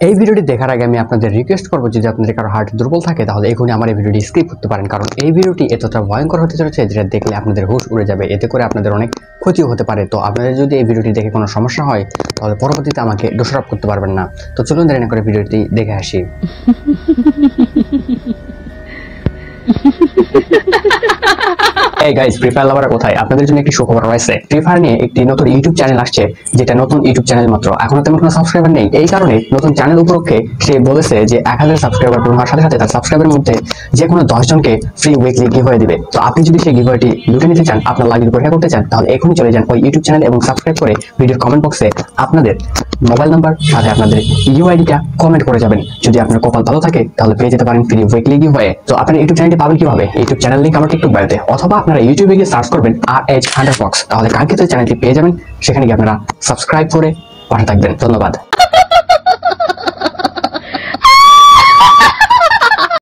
এই ভিডিওটি দেখার আগে আমি আপনাদের রিকোয়েস্ট করবো, যদি আপনাদের কারো হার্ট দুর্বল থাকে তাহলে এখনই আমার এই ভিডিওটি স্কিপ করতে পারেন, কারণ এই ভিডিওটি এতটা ভয়ঙ্কর হতে চলেছে যেটা দেখলে আপনাদের হুঁশ উড়ে যাবে, এতে করে আপনাদের অনেক ক্ষতিও হতে পারে। তো আপনাদের যদি এই ভিডিওটি দেখে কোনো সমস্যা হয় তাহলে পরবর্তীতে আমাকে দোষারোপ করতে পারবেন না। তো চলুন দেরি না করে ভিডিওটি দেখে আসি। এই গাইস, ফ্রি ফায়ার লাভাররা কোথায়? আপনাদের জন্য একটি সুখবর রয়েছে। ফ্রি ফায়ার নিয়ে একটি নতুন ইউটিউব চ্যানেল আসছে, যেটা নতুন ইউটিউব চ্যানেল মাত্র, এখনো তেমন কোনো সাবস্ক্রাইবার নেই। এই কারণে নতুন চ্যানেল উপলক্ষে সে বলেছে যে 1000 সাবস্ক্রাইবার পূরণ হওয়ার সাথে সাথে তার সাবস্ক্রাইবারের মধ্যে যে কোনো 10 জনকে ফ্রি উইকলি গিভওয়ে দিবে। তো আপনি যদি সেই গিভওয়েটি লুটে নিতে চান, আপনার লাইভ পরীক্ষা করতে চান, তাহলে এখনই চলে যান ওই ইউটিউব চ্যানেল এবং সাবস্ক্রাইব করে ভিডিওর কমেন্ট বক্সে আপনাদের মোবাইল নাম্বার সাথে আপনাদের ইউআইডিটা কমেন্ট করে যাবেন। যদি আপনার কপাল ভালো থাকে তাহলে পেয়ে যেতে পারেন ফ্রি উইকলি গিভওয়ে। তো আপনার ইউটিউব চ্যানেলটি পাবেন কিভাবে? ইউটিউব চ্যানেল লিংক আমার টিকটক বায়োতে, অথবা আপনারা ইউটিউবে গিয়ে সার্চ করবেন RH Hunter Fox, তাহলে কাঙ্ক্ষিত চ্যানেলটি পেয়ে যাবেন। সেখানে গিয়ে আপনারা সাবস্ক্রাইব করে পাশে থাকবেন। ধন্যবাদ।